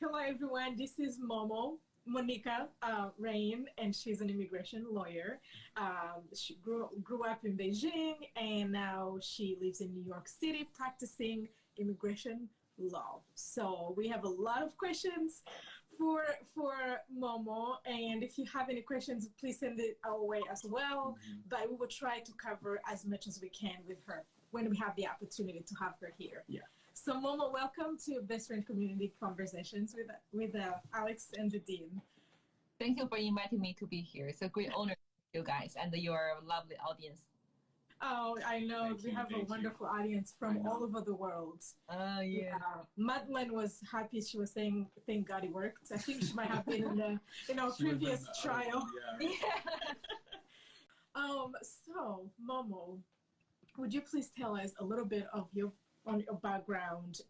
Hello, everyone. This is Monica Ren, and she's an immigration lawyer. She grew up in Beijing, and now she lives in New York City practicing immigration law. So we have a lot of questions for Momo, and if you have any questions, please send it our way as well. But we will try to cover as much as we can with her when we have the opportunity to have her here. Yeah. So Momo, welcome to Best Friend Community Conversations with Alex and the Dean. Thank you for inviting me to be here. It's a great honor, you guys, and your lovely audience. Oh, I know. We have a wonderful audience from all over the world. Yeah. Madeline was happy. She was saying, thank God it worked. I think she might have been in our previous trial. Yeah. So, Momo, would you please tell us a little bit of your background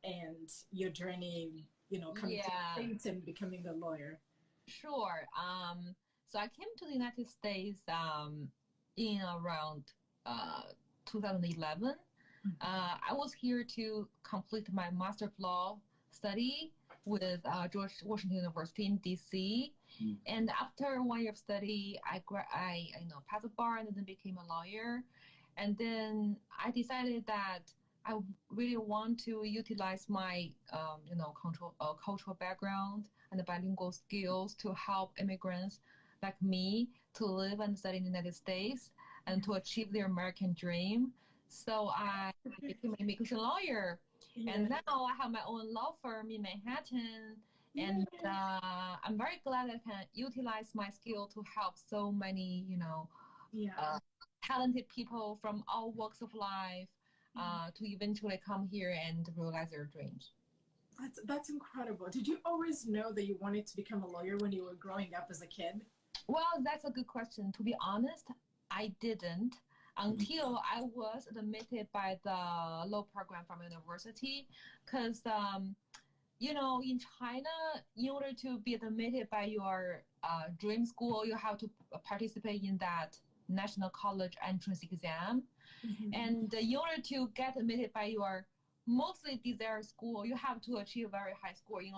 and your journey, coming to the States and becoming a lawyer? Sure. So I came to the United States in around 2011. I was here to complete my Master of Law study with George Washington University in DC. And after 1 year of study, I passed the bar and then became a lawyer. And then I decided that I really want to utilize my, cultural background and the bilingual skills to help immigrants like me to live and study in the United States and to achieve their American dream. So I became an immigration lawyer. Yeah. And now I have my own law firm in Manhattan. And I'm very glad I can utilize my skill to help so many, talented people from all walks of life to eventually come here and realize their dreams. That's incredible. Did you always know that you wanted to become a lawyer when you were growing up as a kid? Well, that's a good question. To be honest, I didn't until I was admitted by the law program from university. Because, in China, in order to be admitted by your dream school, you have to participate in that National College entrance exam. And in order to get admitted by your mostly desired school, you have to achieve a very high score. In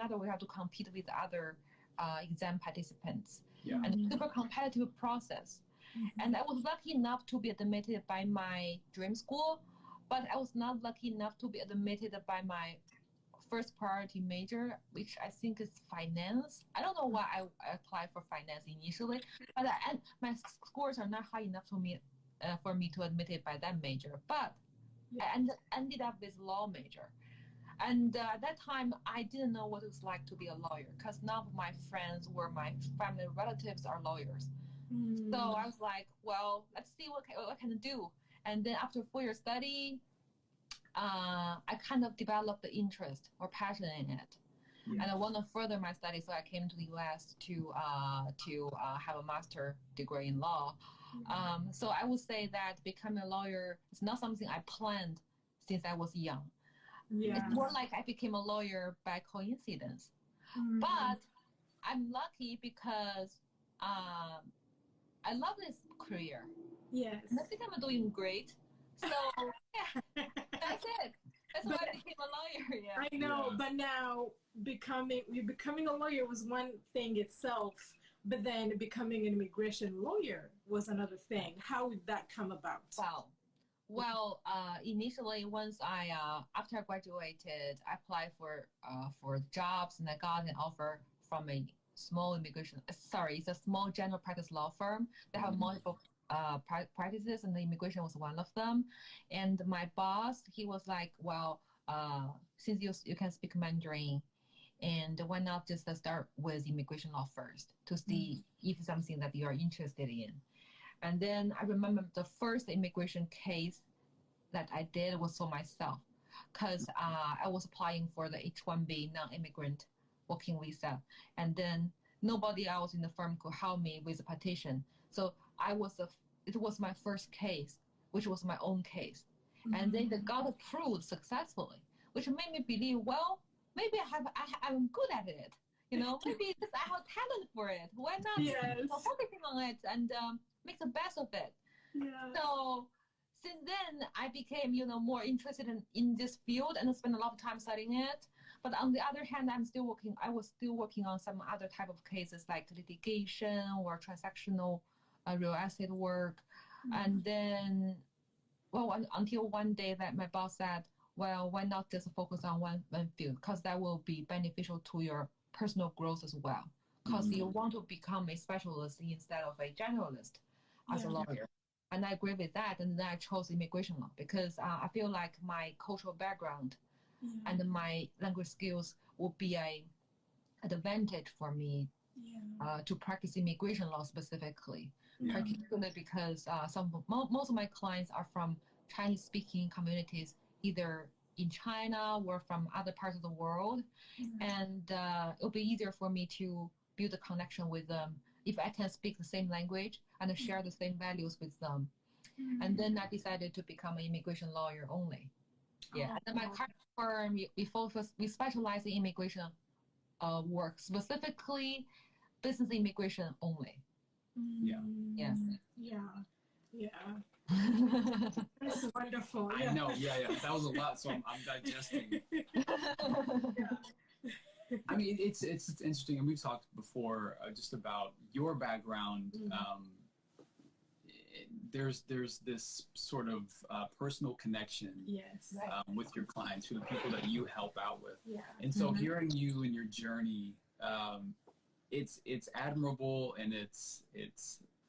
other words, you have to compete with other exam participants. Yeah. And a super competitive process. And I was lucky enough to be admitted by my dream school, but I was not lucky enough to be admitted by my first priority major, which I think is finance. I don't know why I applied for finance initially, but my scores are not high enough for me to admit it by that major. But I ended up with law major. And at that time, I didn't know what it was like to be a lawyer because none of my friends or my family relatives are lawyers. So I was like, well, let's see what I can do. And then after 4 years study, I kind of developed the interest or passion in it. And I want to further my studies, so I came to the U.S. to have a master degree in law. So I would say that becoming a lawyer is not something I planned since I was young. It's more like I became a lawyer by coincidence. But I'm lucky because I love this career. Yes. And I think I'm doing great. So yeah, that's it. That's why I became a lawyer. Yeah. I know, but now becoming a lawyer was one thing itself, but then becoming an immigration lawyer was another thing. How would that come about? Wow. Well, initially, once after I graduated, I applied for jobs, and I got an offer from a small it's a small general practice law firm. They have multiple practices, and the immigration was one of them. And my boss, he was like, well, since you can speak Mandarin, and why not just start with immigration law first to see if it's something that you are interested in. And then I remember the first immigration case that I did was for myself, because I was applying for the H-1B non-immigrant working visa, and then nobody else in the firm could help me with the petition. So it was my first case, which was my own case. And then it got approved successfully, which made me believe, well, maybe I'm good at it. Maybe I have talent for it. Why not focusing on it and make the best of it? Yeah. So since then, I became, more interested in this field and spent a lot of time studying it. But on the other hand, I was still working on some other type of cases like litigation or transactional real estate work. And then, well, until one day that my boss said, well, why not just focus on one field? Because that will be beneficial to your personal growth as well. Because you want to become a specialist instead of a generalist as a lawyer. And I agree with that. And then I chose immigration law because I feel like my cultural background and my language skills will be a advantage for me to practice immigration law specifically, particularly because most of my clients are from Chinese-speaking communities, either in China or from other parts of the world, and it'll be easier for me to build a connection with them if I can speak the same language and share the same values with them. And then I decided to become an immigration lawyer only. Yeah, and then my current firm, we specialize in immigration work, specifically business immigration only. Yes. That's wonderful. I know. That was a lot, so I'm digesting. I mean, it's interesting, and we've talked before just about your background. There's this sort of personal connection with your clients, with the people that you help out with. And so hearing you and your journey, it's admirable, and it's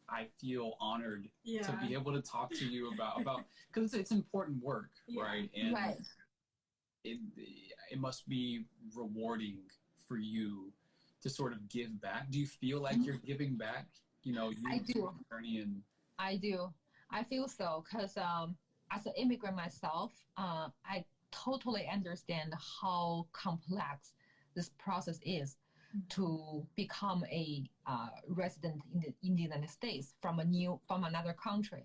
I feel honored to be able to talk to you about because it's important work, right? And it must be rewarding for you to sort of give back. Do you feel like you're giving back? You know, I do. Journey and I do. I feel so because as an immigrant myself, I totally understand how complex this process is to become a resident in the United States from another country.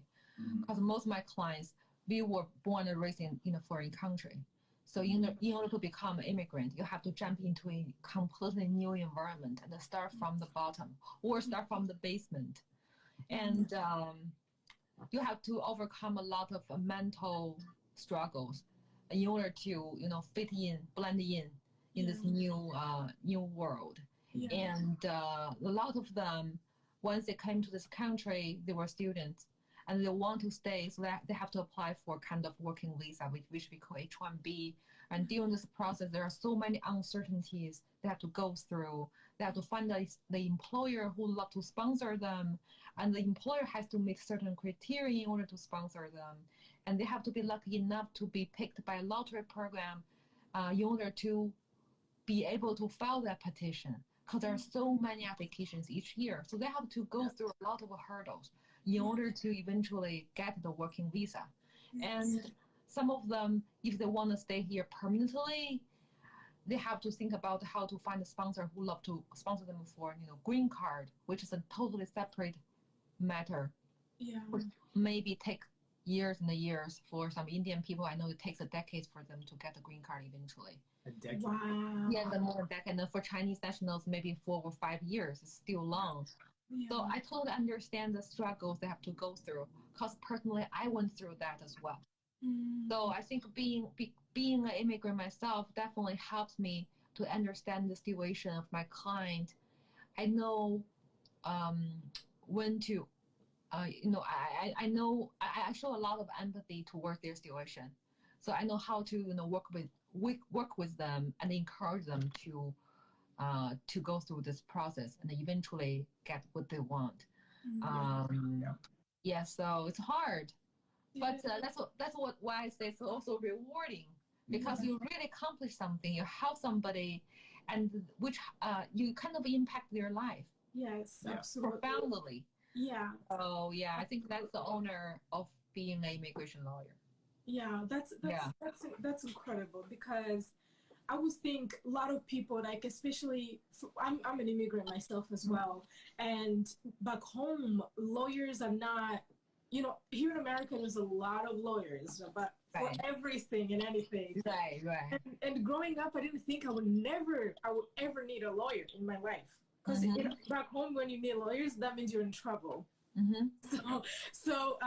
Because most of my clients, we were born and raised in a foreign country. So in order to become an immigrant, you have to jump into a completely new environment and start from the bottom or start from the basement. And you have to overcome a lot of mental struggles in order to, fit in, blend in this new world. And a lot of them, once they came to this country, they were students and they want to stay, so that they have to apply for kind of working visa, which we call H-1B. And during this process, there are so many uncertainties they have to go through. They have to find the employer who would love to sponsor them, and the employer has to meet certain criteria in order to sponsor them. And they have to be lucky enough to be picked by a lottery program in order to be able to file that petition, because there are so many applications each year. So they have to go through a lot of hurdles in order to eventually get the working visa. And some of them, if they want to stay here permanently, they have to think about how to find a sponsor who love to sponsor them for, green card, which is a totally separate matter. Which maybe take years and years. For some Indian people, I know it takes a decade for them to get a green card eventually. A decade? Wow. Yeah, more than a decade. And for Chinese nationals, maybe 4 or 5 years. It's still long. So I totally understand the struggles they have to go through, because personally, I went through that as well. So I think being an immigrant myself definitely helps me to understand the situation of my client. I know when to, I know I show a lot of empathy towards their situation. So I know how to, work with them and encourage them to go through this process and eventually get what they want. So it's hard. But that's why I say it's also rewarding, because you really accomplish something, you help somebody, and which you kind of impact their life. Yes, absolutely. Profoundly. Yeah. So I think that's the honor of being an immigration lawyer. Yeah, that's incredible, because I would think a lot of people, like, especially I'm an immigrant myself as well, and back home lawyers are not. Here in America, there's a lot of lawyers, but for everything and anything. Right. And growing up, I didn't think I would ever need a lawyer in my life. Because back home, when you need lawyers, that means you're in trouble. So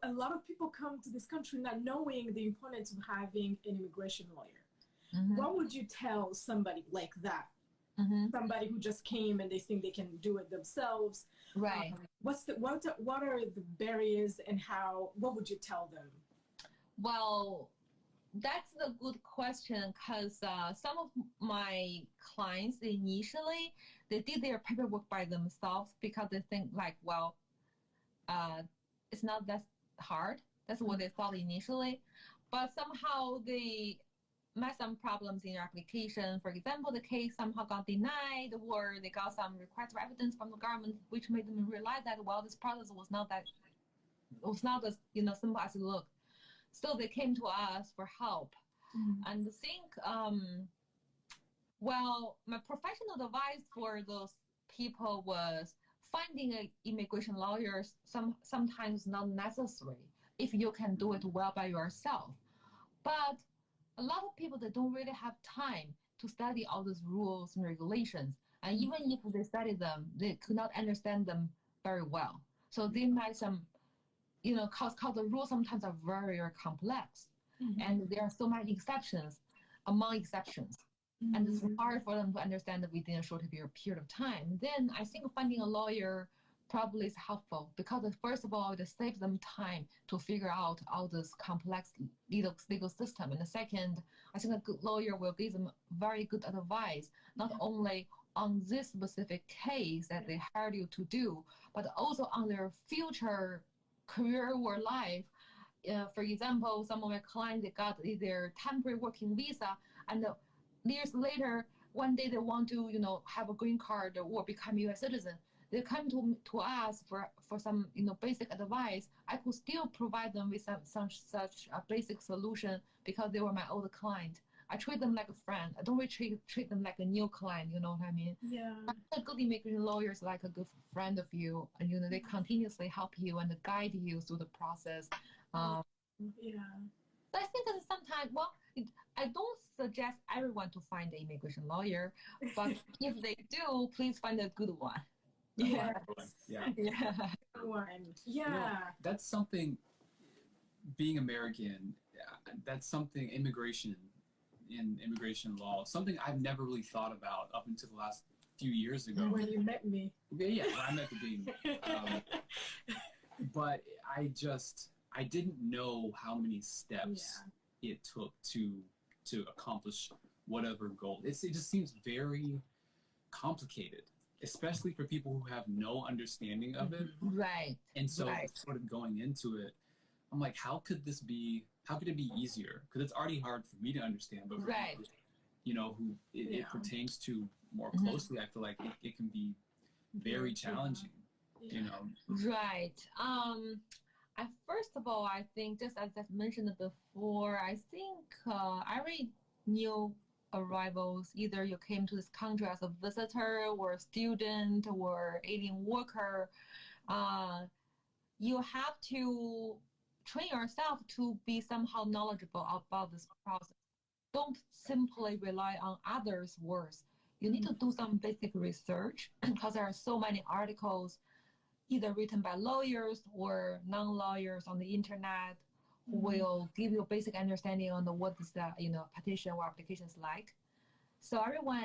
a lot of people come to this country not knowing the importance of having an immigration lawyer. What would you tell somebody like that? Somebody who just came and they think they can do it themselves. Right. What are the barriers and what would you tell them? Well, that's a good question because some of my clients initially they did their paperwork by themselves because they think like, well, it's not that hard. That's what they thought initially, but somehow they met some problems in your application. For example, the case somehow got denied, or they got some request for evidence from the government, which made them realize that well, this process was not as simple as it looked. So they came to us for help, and I think well, my professional advice for those people was finding an immigration lawyer sometimes not necessary if you can do it well by yourself, but a lot of people that don't really have time to study all these rules and regulations. And even if they study them, they could not understand them very well. So they might cause the rules sometimes are very, very complex. And there are so many exceptions among exceptions. And it's hard for them to understand that within a short period of time. Then I think finding a lawyer probably is helpful because first of all, it saves them time to figure out all this complex legal system. And the second, I think a good lawyer will give them very good advice, not only on this specific case that they hired you to do, but also on their future career or life. For example, some of my clients, they got their temporary working visa, and years later, one day they want to, have a green card or become a U.S. citizen. They come to us for some basic advice. I could still provide them with such a basic solution because they were my old client. I treat them like a friend. I don't really treat them like a new client. You know what I mean? Yeah. A good immigration lawyer is like a good friend of you, and they continuously help you and guide you through the process. Yeah. I think that sometimes, I don't suggest everyone to find an immigration lawyer, but if they do, please find a good one. Yeah. Yeah. That's something, being American, that's something, immigration law, something I've never really thought about up until the last few years ago. When you met me. Yeah, when I met the Dean. But I didn't know how many steps it took to accomplish whatever goal. It just seems very complicated, especially for people who have no understanding of it. Right. And so sort of going into it, I'm like, how could it be easier? Because it's already hard for me to understand, but for people, who it pertains to more closely, I feel like it can be very challenging, Right. First of all, I think just as I mentioned before, I think every new arrivals, either you came to this country as a visitor or a student or alien worker, you have to train yourself to be somehow knowledgeable about this process. Don't simply rely on others' words. You need to do some basic research because there are so many articles either written by lawyers or non-lawyers on the internet who will give you a basic understanding on what is the petition or application is like. So everyone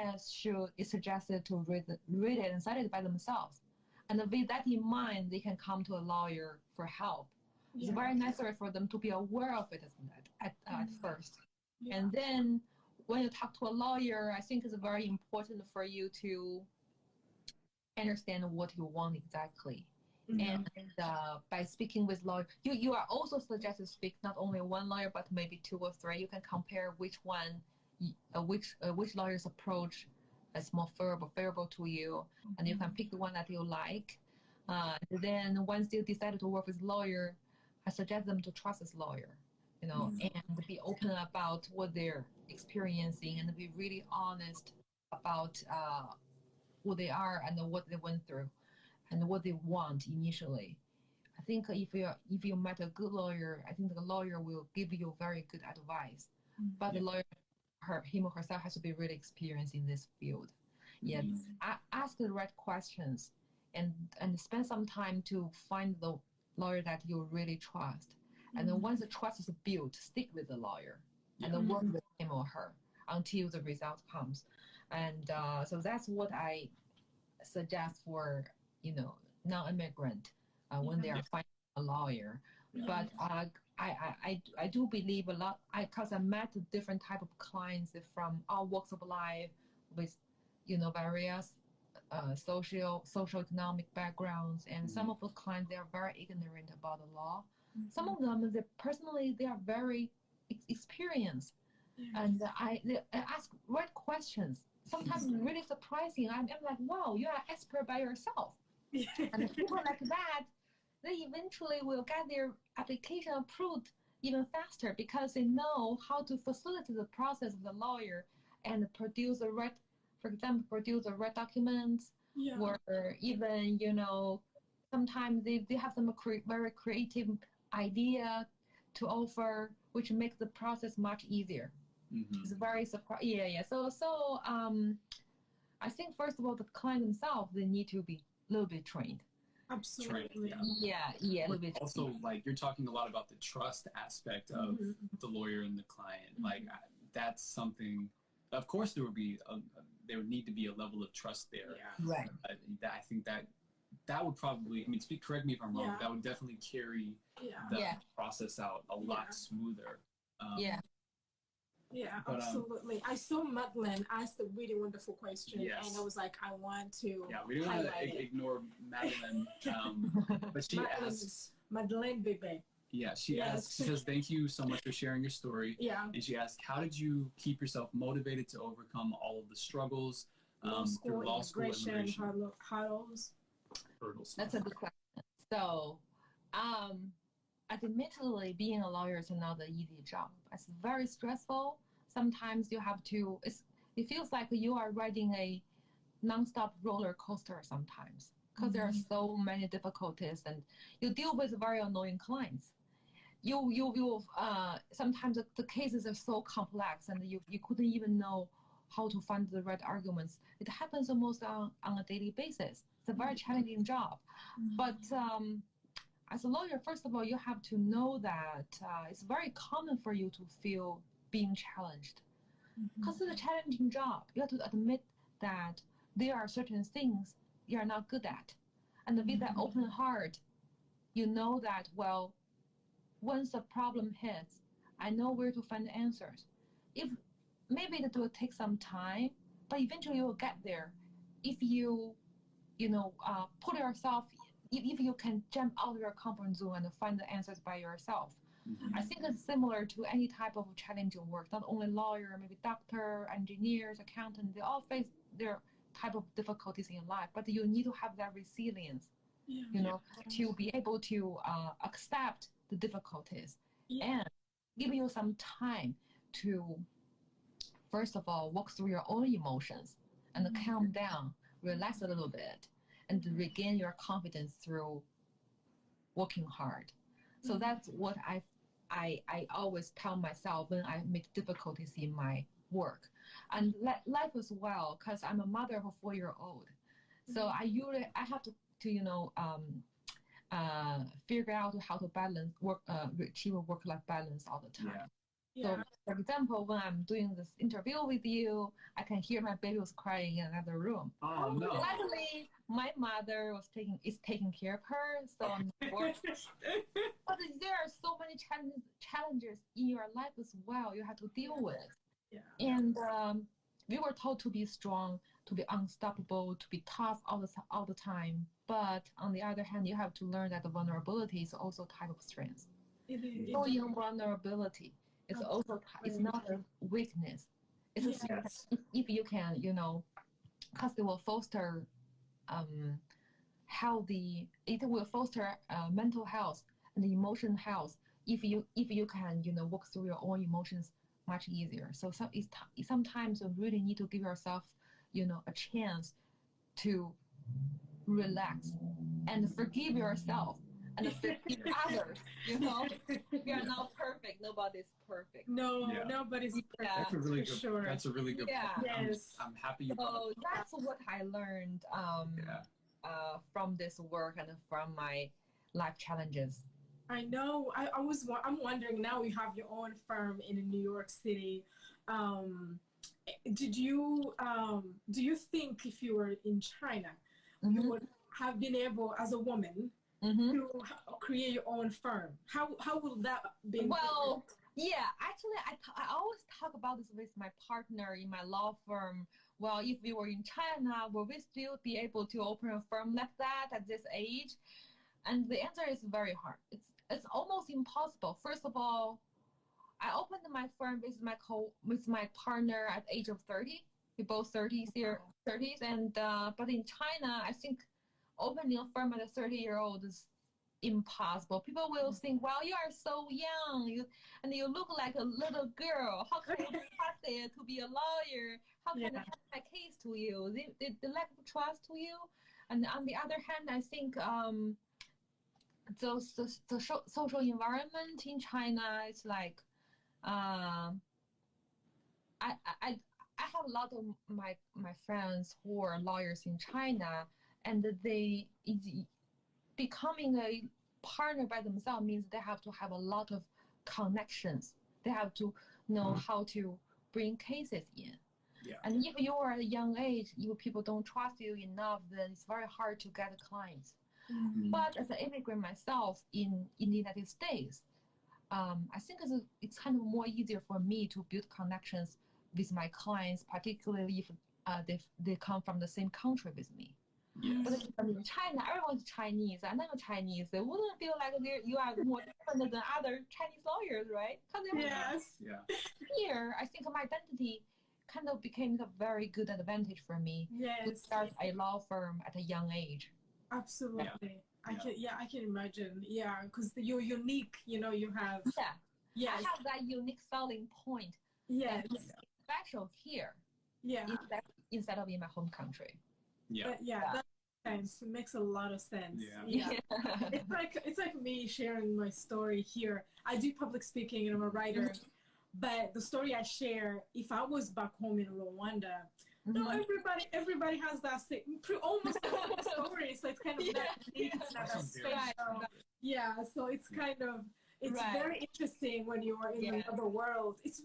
is suggested to read it and study it by themselves. And with that in mind, they can come to a lawyer for help. It's very necessary for them to be aware of it at first. Yeah. And then when you talk to a lawyer, I think it's very important for you to understand what you want exactly. And by speaking with lawyers, you are also suggested to speak not only one lawyer, but maybe two or three. You can compare which lawyer's approach is more favorable to you, and you can pick the one that you like. Then once you decide to work with lawyer, I suggest them to trust this lawyer, and be open about what they're experiencing and be really honest about who they are and what they went through and what they want initially. I think if you met a good lawyer, I think the lawyer will give you very good advice. But the lawyer, him or herself, has to be really experienced in this field. Yes, ask the right questions and spend some time to find the lawyer that you really trust. And then once the trust is built, stick with the lawyer and then work with him or her. until the result comes. And so that's what I suggest for, non-immigrant when they are finding a lawyer. But I do believe a lot, because I met different type of clients from all walks of life with, various social-economic backgrounds, and some of the clients, they are very ignorant about the law. Some of them, they are very experienced, and they ask right questions. Sometimes really surprising. I'm like, wow, you are an expert by yourself. And people like that, they eventually will get their application approved even faster, because they know how to facilitate the process of the lawyer and produce the right, for example, produce the right documents, or even, sometimes they have some very creative idea to offer, which makes the process much easier. It's very surprising. Yeah. So I think, first of all, the client themselves, they need to be a little bit trained. Absolutely. Yeah, a little bit. Also, like, you're talking a lot about the trust aspect of the lawyer and the client. Like, that's something. Of course, there would need to be a level of trust there. Right. I think that would probably. I mean, correct me if I'm wrong. That would definitely carry the process out a lot smoother. Yeah, absolutely. I saw Madeline ask a really wonderful question, and I was like, I want to. Yeah, we didn't want to ignore Madeline, but she asks. Madeline Bebe. Yeah, she asks. She says, "Thank you so much for sharing your story." Yeah. And she asks, "How did you keep yourself motivated to overcome all of the struggles through law school immigration hurdles?" That's a good question. So, admittedly, being a lawyer is not an easy job. It's very stressful. Sometimes you have to, it feels like you are riding a nonstop roller coaster sometimes, because there are so many difficulties, and you deal with very annoying clients. You sometimes the cases are so complex, and you couldn't even know how to find the right arguments. It happens almost on a daily basis. It's a very challenging job. But as a lawyer, first of all, you have to know that it's very common for you to feel being challenged, because it's a challenging job. You have to admit that there are certain things you are not good at, and with that open heart, you know that, well, once a problem hits, I know where to find the answers. If maybe it will take some time, but eventually you will get there if you put yourself. If you can jump out of your comfort zone and find the answers by yourself. I think it's similar to any type of challenging work, not only lawyer, maybe doctor, engineers, accountant, they all face their type of difficulties in life, but you need to have that resilience, to be able to accept the difficulties and give you some time to, first of all, walk through your own emotions and calm down, relax a little bit, and to regain your confidence through working hard. So that's what I always tell myself when I meet difficulties in my work. And life as well, because I'm a mother of a 4-year-old. So I have to figure out how to balance work, achieve a work-life balance all the time. So, for example, when I'm doing this interview with you, I can hear my baby was crying in another room. Oh no! Luckily, my mother is taking care of her, so I'm working. But there are so many challenges in your life as well you have to deal with. And we were taught to be strong, to be unstoppable, to be tough all the time. But on the other hand, you have to learn that the vulnerability is also a type of strength. Showing vulnerability. It's also, it's not a weakness. It's a strength. If you can, because it will foster it will foster mental health and emotional health if you can, walk through your own emotions much easier. So sometimes you really need to give yourself, a chance to relax and forgive yourself and forgive others. We are not perfect. Nobody's perfect. Nobody's perfect. That's a really good. Sure. That's a really good. Point. Yes. I'm happy you. So that's what I learned from this work and from my life challenges. I know. I'm wondering now. You have your own firm in New York City. did you do you think if you were in China, you would have been able, as a woman, to create your own firm? How would that be? Well, yeah, actually, I always talk about this with my partner in my law firm. Well, if we were in China, will we still be able to open a firm like that at this age? And the answer is very hard. It's almost impossible. First of all, I opened my firm with my partner at the age of 30. We both 30s here, 30s, and but in China, I think opening a firm at a 30-year-old is impossible. People will think, "Well, you are so young, and you look like a little girl. How can you trust it to be a lawyer? How can I hand my case to you?" They lack of trust to you. And on the other hand, I think the social environment in China is like I I I have a lot of my friends who are lawyers in China, and becoming a partner by themselves means they have to have a lot of connections. They have to know how to bring cases in. Yeah. And if you are at a young age, if people don't trust you enough, then it's very hard to get clients. But as an immigrant myself in the United States, I think it's kind of more easier for me to build connections with my clients, particularly if they come from the same country with me. Yes. But if I'm in China, everyone's Chinese, and I'm Chinese. They wouldn't feel like you are more different than other Chinese lawyers, right? Here, I think my identity kind of became a very good advantage for me to start a law firm at a young age. Absolutely. Yeah. I can imagine. Yeah, because you're unique. You have. Yeah. I have that unique selling point. Yes. It's special here. Yeah. Instead of in my home country. Yeah. That makes sense. It makes a lot of sense. Yeah. It's like me sharing my story here. I do public speaking and I'm a writer. But the story I share, if I was back home in Rwanda, no, everybody has that almost the same story. So it's kind of that unique, it's not that special. Yeah, so it's kind of very interesting when you are in another world. It's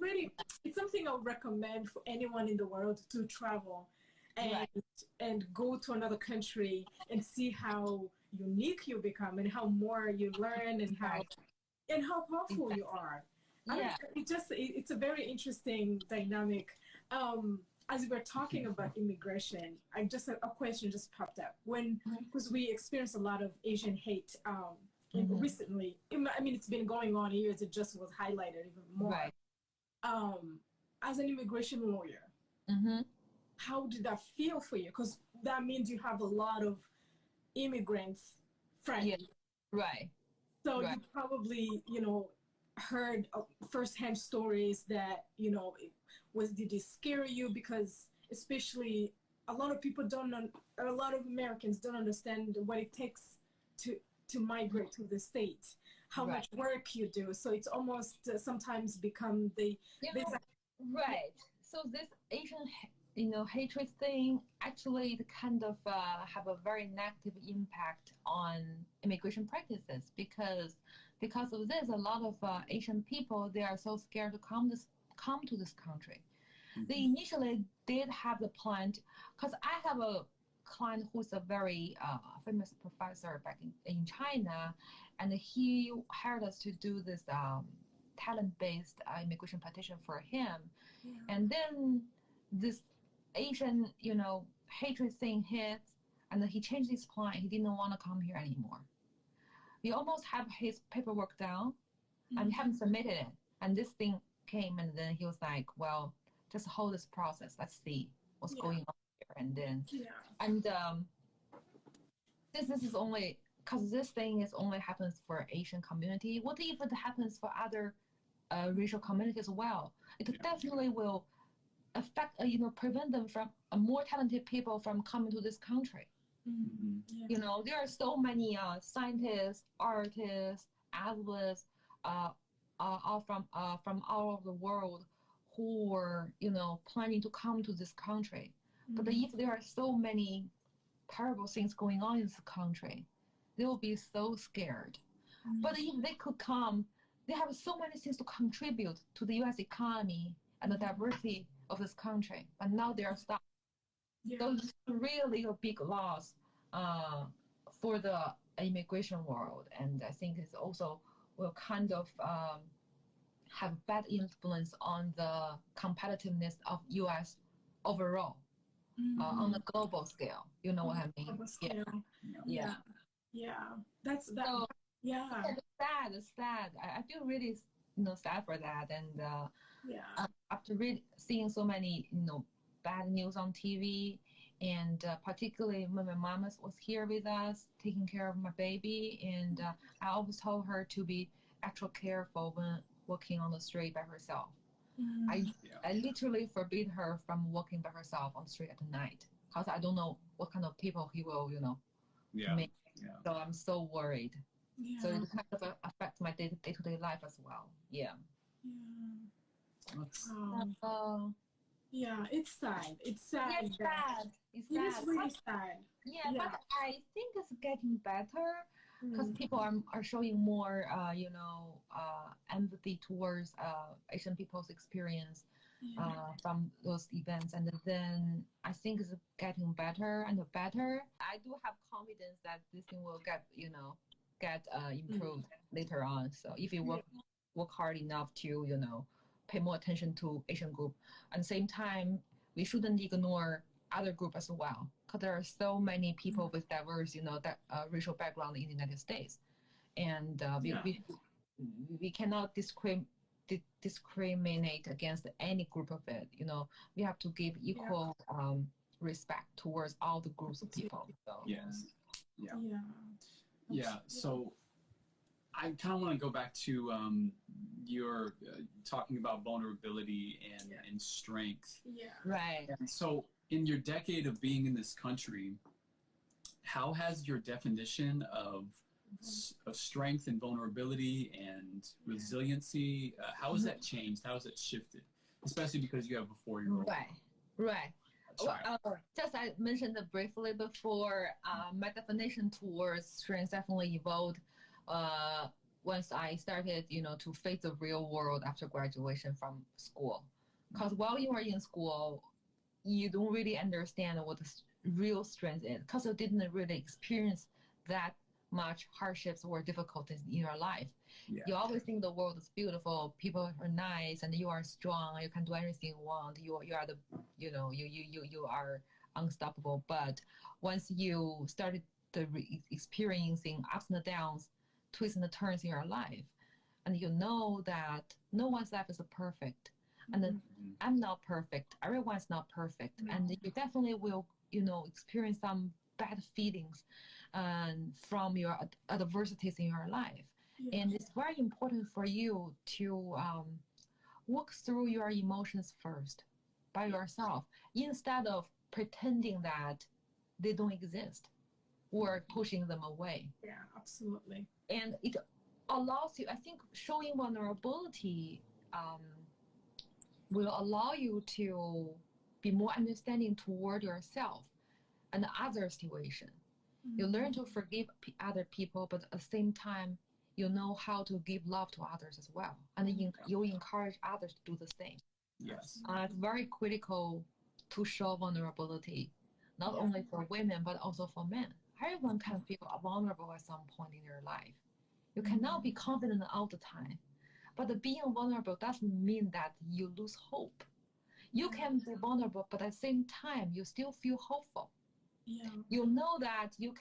something I would recommend for anyone in the world to travel and go to another country and see how unique you become and how more you learn and how powerful you are. Yeah. It's a very interesting dynamic. As we were talking about immigration, a question just popped up because we experienced a lot of Asian hate recently. I mean, it's been going on years. It just was highlighted even more. Right. As an immigration lawyer, how did that feel for you? Because that means you have a lot of immigrants friends. Yeah. Right. So you probably, heard firsthand stories that, did it scare you? Because especially a lot of Americans don't understand what it takes to migrate to the States, how much work you do. So it's almost sometimes become right. So this Asian hatred thing actually it kind of have a very negative impact on immigration practices because of this, a lot of Asian people, they are so scared to come to this country. They initially did have the plan, because I have a client who's a very famous professor back in China, and he hired us to do this talent-based immigration petition for him. And then this Asian, hatred thing hit, and then he changed his plan. He didn't want to come here anymore. We almost have his paperwork down, and we haven't submitted it. And this thing came, and then he was like, "Well, just hold this process. Let's see what's going on here." And then, and this is only because this thing only happens for Asian community. What if it happens for other racial communities as well? It definitely will affect, prevent them from more talented people from coming to this country. There are so many scientists, artists, athletes, all from all over the world who are, planning to come to this country. But if there are so many terrible things going on in this country, they will be so scared. But if they could come, they have so many things to contribute to the U.S. economy and the diversity of this country, but now they are stopped. Yeah. So it's really a big loss for the immigration world, and I think it's also will kind of have bad influence on the competitiveness of U.S. overall on a global scale. You know what I mean? Global scale. Yeah. That's that. So, yeah. It's sad. I feel really sad for that, and after seeing so many bad news on TV, and particularly when my mom was here with us taking care of my baby, and I always told her to be extra careful when walking on the street by herself. I literally forbid her from walking by herself on the street at night because I don't know what kind of people he will meet. So I'm so worried. So it kind of affects my day-to-day life as well. Yeah. Yeah, it's sad. It's sad. Yeah, it's sad. It is really sad. Yeah, but I think it's getting better because people are showing more, empathy towards Asian people's experience from those events, and then I think it's getting better and better. I do have confidence that this thing will get improved later on. So if you work hard enough to pay more attention to Asian group, at the same time we shouldn't ignore other group as well, because there are so many people with diverse racial background in the United States, and we cannot discriminate against any group of it. We have to give equal respect towards all the groups of people. So. Yes. Yeah. So I kind of want to go back to your talking about vulnerability and strength. Yeah. Right. And so in your decade of being in this country, how has your definition of strength and vulnerability and resiliency, how has that changed? How has it shifted? Especially because you have a 4-year-old. Right. Just I mentioned briefly before, my definition towards strength definitely evolved once I started, to face the real world after graduation from school. Because while you are in school, you don't really understand what the real strength is, because you didn't really experience that much hardships or difficulties in your life. You always think the world is beautiful, people are nice, and you are strong, you can do anything you want, you are the you are unstoppable. But once you started experiencing ups and downs, twists and turns in your life, and you know that no one's life is perfect, and I'm not perfect, everyone's not perfect, and you definitely will experience some bad feelings from your adversities in your life. And it's very important for you to work through your emotions first by yourself, instead of pretending that they don't exist or pushing them away. Yeah, absolutely. And it allows you, I think, showing vulnerability will allow you to be more understanding toward yourself and other situation. You learn to forgive other people, but at the same time, you know how to give love to others as well. And you encourage others to do the same. Yes. It's very critical to show vulnerability, not only for women, but also for men. Everyone can feel vulnerable at some point in their life. You cannot be confident all the time. But being vulnerable doesn't mean that you lose hope. You can be vulnerable, but at the same time, you still feel hopeful. You know that you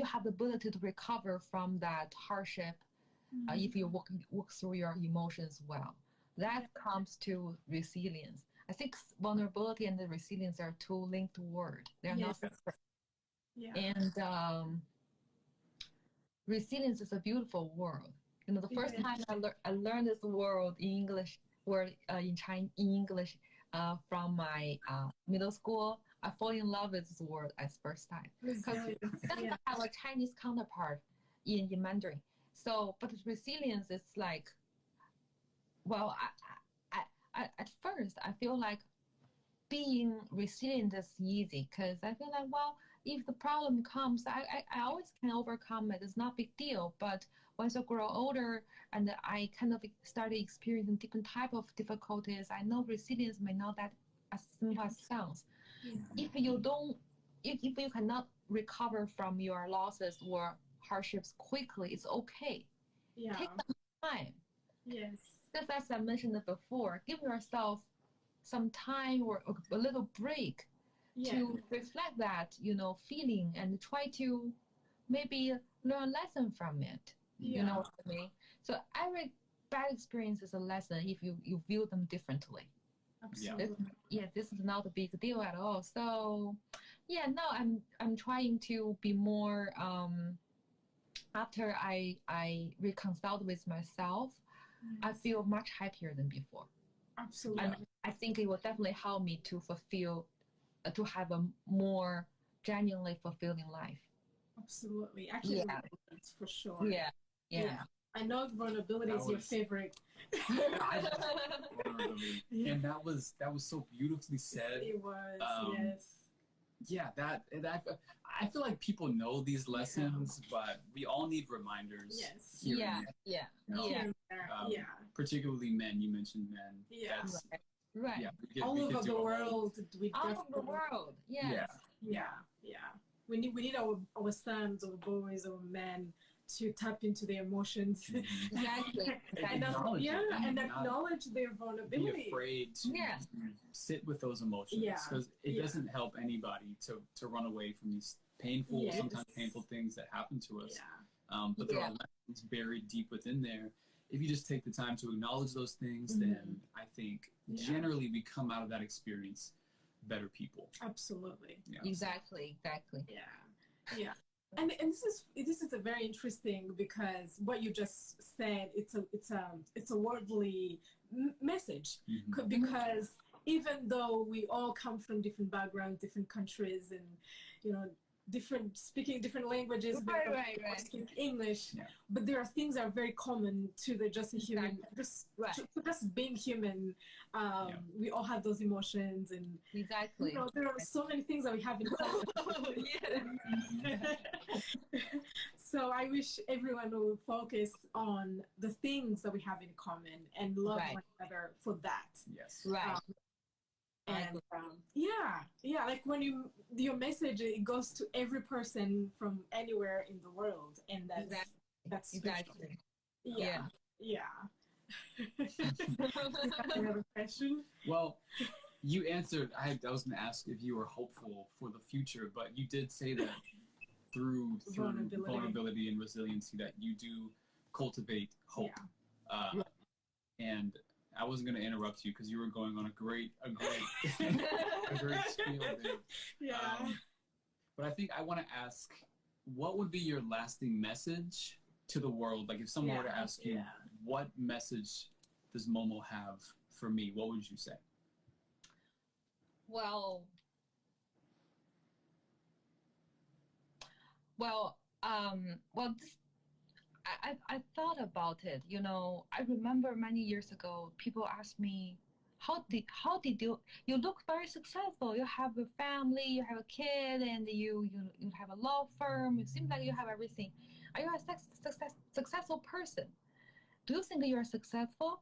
have the ability to recover from that hardship if you work through your emotions well. That comes to resilience. I think vulnerability and the resilience are two linked words. They're not separate. And resilience is a beautiful word. The first time I learned this word in English, in English from my middle school, I fall in love with this word at first time, because it doesn't have a Chinese counterpart in Mandarin. So, but resilience is like, well, I at first I feel like being resilient is easy, because I feel like, well, if the problem comes, I always can overcome it. It's not a big deal. But once I grow older and I kind of started experiencing different type of difficulties, I know resilience may not that as simple as sounds. If you don't, if you cannot recover from your losses or hardships quickly, it's okay. Take some time. Yes. Just as I mentioned before, give yourself some time or a little break to reflect that, feeling and try to maybe learn a lesson from it. You know what I mean? So every bad experience is a lesson if you view them differently. Absolutely. This is not a big deal at all. So now I'm trying to be more after I reconciled with myself, I feel much happier than before. Absolutely. And I think it will definitely help me to fulfill, to have a more genuinely fulfilling life. Absolutely. I can relate for sure. Yeah. I know vulnerability is your favorite. Vulnerability. And that was so beautifully said. It was, yes. Yeah, I feel like people know these lessons, but we all need reminders. Yes. Particularly men. You mentioned men. Yeah. That's, right. Yeah, all over the world. All over the world. Yes. Yeah. We need our sons, our boys, our men to tap into their emotions. Exactly. and acknowledge their vulnerability. Be afraid to sit with those emotions, because it doesn't help anybody to run away from these painful, sometimes painful things that happen to us. But there are lessons buried deep within there. If you just take the time to acknowledge those things, then I think generally we come out of that experience better people. Absolutely. Exactly. Yeah. And this is a very interesting, because what you just said, it's a worldly message, because even though we all come from different backgrounds, different countries, and speaking different languages, speak English, but there are things that are very common to just a human, just being human. We all have those emotions, and there are so many things that we have in common. So I wish everyone would focus on the things that we have in common and love one another for that. Yes. And like when your message, it goes to every person from anywhere in the world, and that's exactly. Yeah. Another question? Well, you answered. I was going to ask if you were hopeful for the future, but you did say that through vulnerability and resiliency that you do cultivate hope. And I wasn't going to interrupt you because you were going on a great spiel there. But I think I want to ask, what would be your lasting message to the world? Like if someone were to ask you, what message does Momo have for me? What would you say? Well, I thought about it. I remember many years ago, people asked me, how did you look very successful? You have a family, you have a kid, and you have a law firm. It seems like you have everything. Are you a successful person? Do you think you're successful?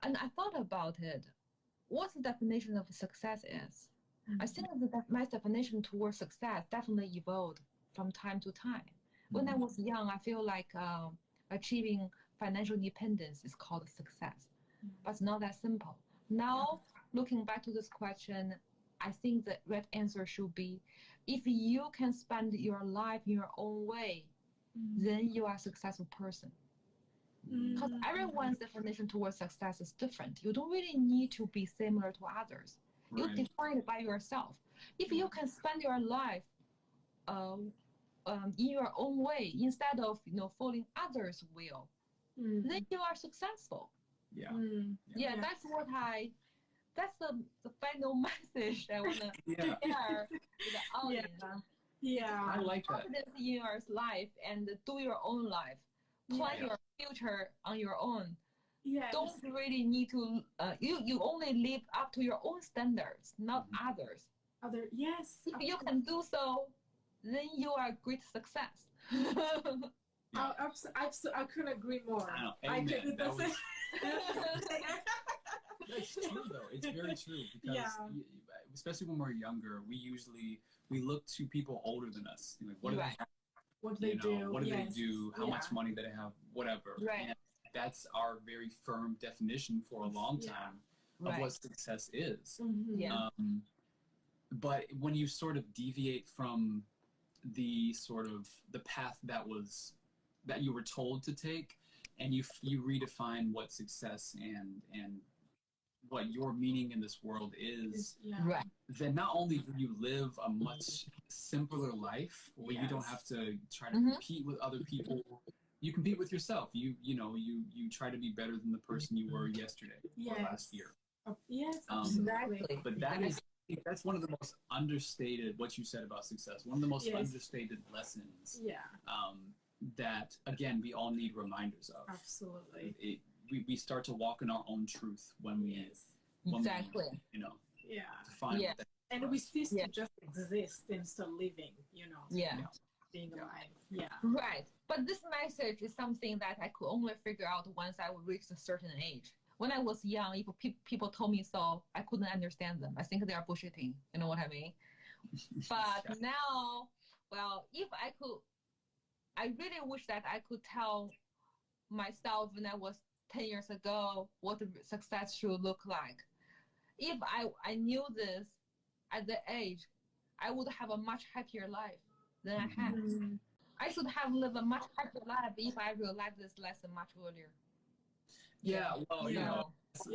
And I thought about it. What's the definition of success is? I think my definition towards success definitely evolved from time to time. When I was young, I feel like achieving financial independence is called success, but it's not that simple. Now, looking back to this question, I think the right answer should be, if you can spend your life in your own way, then you are a successful person. Because everyone's definition towards success is different. You don't really need to be similar to others. You define it by yourself. If you can spend your life in your own way instead of following others' will, then you are successful. That's the final message I want to share with the audience. I like that. Confidence in your life and do your own life. Plan your future on your own. Don't really need to. You only live up to your own standards, not others. Yes. If you can do so, then you are a great success. I couldn't agree more. I could That's true, though. It's very true because, especially when we're younger, we look to people older than us. Like, what do they have? What do they do? What do they do? How much money do they have? Whatever. Right. And that's our very firm definition for a long time of what success is. Mm-hmm. Yeah. But when you sort of deviate from the path that you were told to take, and you redefine what success and what your meaning in this world is, then not only do you live a much simpler life where you don't have to try to compete with other people. You compete with yourself. You try to be better than the person you were yesterday or last year. Yes, exactly. But that's one of the most understated, what you said about success, one of the most understated lessons that, again, we all need reminders of. Absolutely. We start to walk in our own truth when we exactly. Define that. And we cease to just exist instead of living, being alive. Right. But this message is something that I could only figure out once I would reach a certain age. When I was young, if people told me so, I couldn't understand them. I think they are bullshitting. You know what I mean? But now, well, if I could, I really wish that I could tell myself when I was 10 years ago what success should look like. If I knew this at the age, I would have a much happier life than I have. I should have lived a much happier life if I realized this lesson much earlier.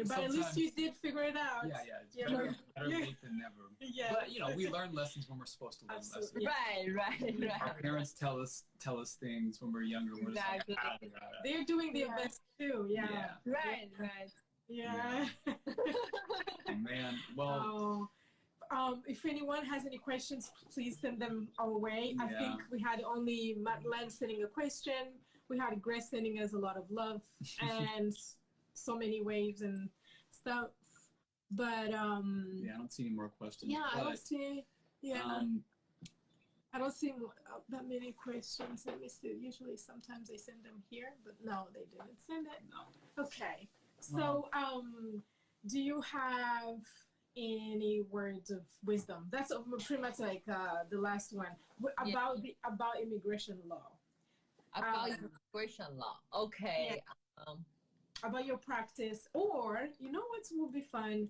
But at least you did figure it out. It's better late than never. But we learn lessons when we're supposed to learn lessons. Right. Our parents tell us things when we're younger. We're just like, they're doing their best too. Right. Man, well. If anyone has any questions, please send them our way. I think we had only Madeleine sending a question. We had Grace sending us a lot of love and so many waves and stuff. But I don't see any more questions. I don't see. I don't see that many questions. Let me see. Usually, sometimes they send them here, but no, they didn't send it. No. Okay. So, do you have any words of wisdom? That's pretty much like the last one about immigration law. About immigration law. Okay. About your practice, or what would be fun?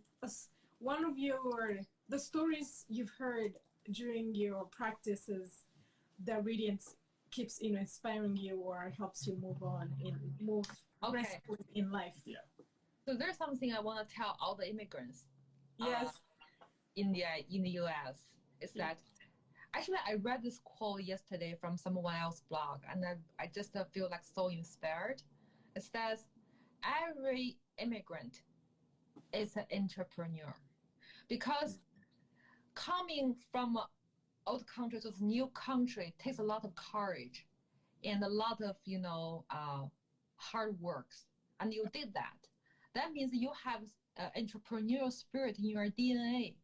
One of the stories you've heard during your practices that really keeps inspiring you or helps you move on in life. So there's something I want to tell all the immigrants. In the U.S. is that actually I read this quote yesterday from someone else's blog, and I just feel like so inspired. It says, every immigrant is an entrepreneur, because coming from an old country to a new country takes a lot of courage and a lot of hard works, and you did that. That means you have entrepreneurial spirit in your DNA.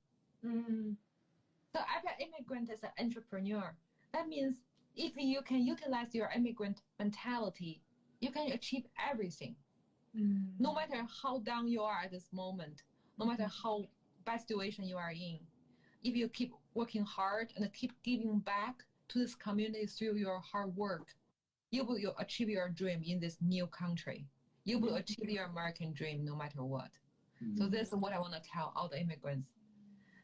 So every immigrant is an entrepreneur. That means if you can utilize your immigrant mentality, you can achieve everything. No matter how down you are at this moment, no matter how bad situation you are in, if you keep working hard and keep giving back to this community through your hard work, you will achieve your dream in this new country. You will achieve your American dream no matter what. So this is what I want to tell all the immigrants,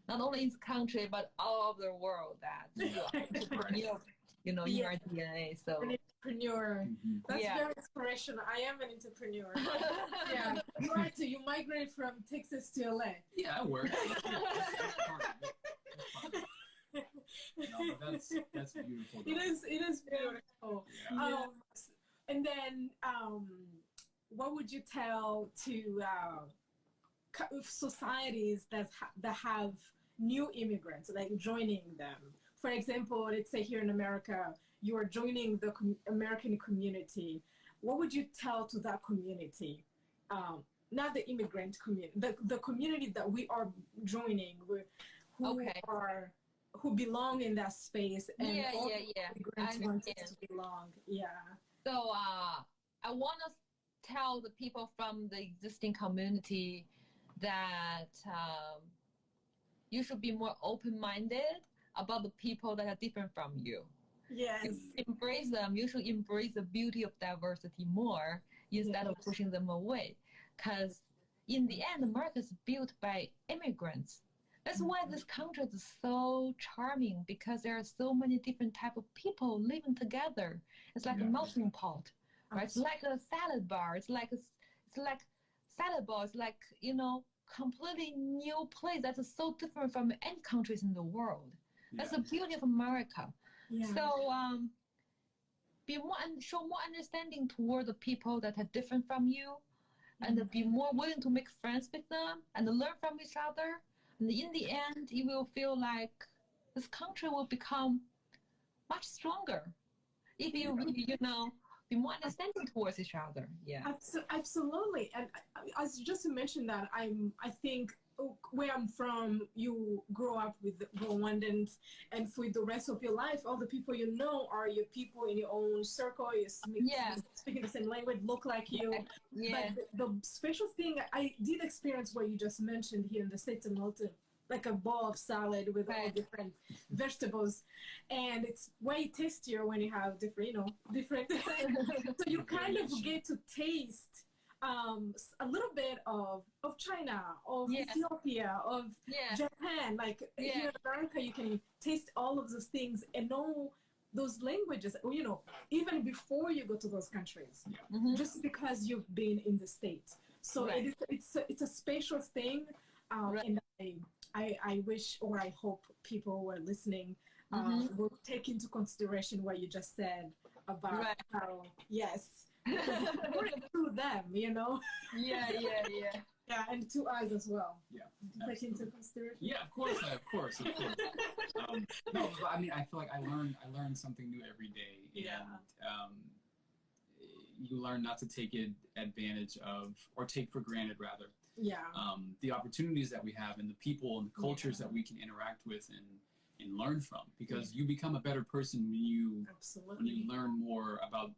not only in this country, but all over the world, that you are entrepreneur, in your DNA. So an entrepreneur. That's very inspirational. I am an entrepreneur. You are too. You migrated from Texas to LA. Yeah, I work. No, but that's beautiful. Though. It is beautiful. And then what would you tell to societies that have new immigrants, like joining them? For example, let's say here in America, you are joining the American community. What would you tell to that community? Not the immigrant community, the community that we are joining, who are who belong in that space, and all I immigrants understand. want to belong. Yeah. So I want to tell the people from the existing community that you should be more open-minded about the people that are different from you. Yes. You embrace them. You should embrace the beauty of diversity more instead of pushing them away. Because in the end, America is built by immigrants. That's why this country is so charming, because there are so many different type of people living together. It's like a melting pot, right? It's like a salad bar. It's like salad bar. It's like, you know, completely new place that is so different from any countries in the world. That's the beauty of America. So show more understanding toward the people that are different from you, and be more willing to make friends with them and learn from each other. And in the end, you will feel like this country will become much stronger if you really, you know, be more understanding towards each other. Yeah. Absolutely. And as just to mention that, I think where I'm from, you grow up with Rwandans, and for the rest of your life, all the people you know are your people in your own circle. You speaking the same language, look like you. But the special thing I did experience, what you just mentioned here in the States, of Milton, like a bowl of salad with all different vegetables, and it's way tastier when you have different, different. So you kind of get to taste a little bit of China, of Ethiopia, of Japan. Like here in America, you can taste all of those things and know those languages, even before you go to those countries, just because you've been in the States. So it's a special thing, and I wish, or I hope people who are listening will take into consideration what you just said about how, to them, Yeah, and to us as well. Yeah. Take into consideration. Yeah, of course. No, but I mean, I feel like I learn something new every day, and you learn not to take advantage of, or take for granted, rather. The opportunities that we have, and the people and the cultures that we can interact with and learn from, because you become a better person when you learn more about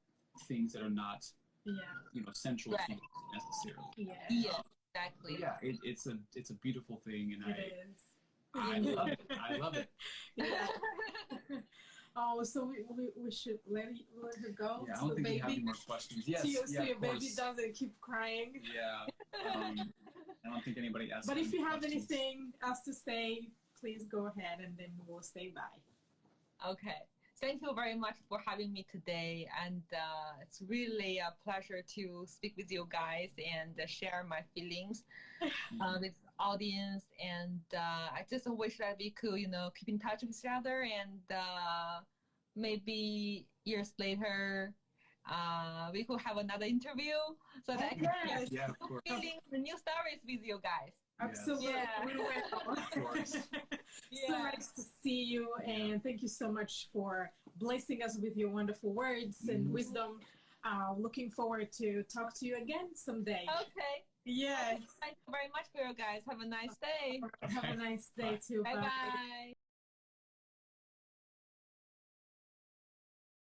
things that are not central to you necessarily. Exactly. Yeah, it's a beautiful thing, and I love it. I love it. Oh, so we should let her go. Yeah, I don't think we have any more questions. Yes, so your baby doesn't keep crying. Yeah. I don't think anybody asked. But if you have questions. anything else to say, please go ahead, and then we'll say bye. Okay. Thank you very much for having me today, and it's really a pleasure to speak with you guys and share my feelings with audience. And I just wish that we could, keep in touch with each other, and maybe years later, we could have another interview so that I can share feelings and new stories with you guys. Absolutely. We will. Of course. So nice to see you, and thank you so much for blessing us with your wonderful words and wisdom. Looking forward to talk to you again someday. Okay. Yes. Thank you very much for you guys. Have a nice day. Have a nice day too. Bye-bye.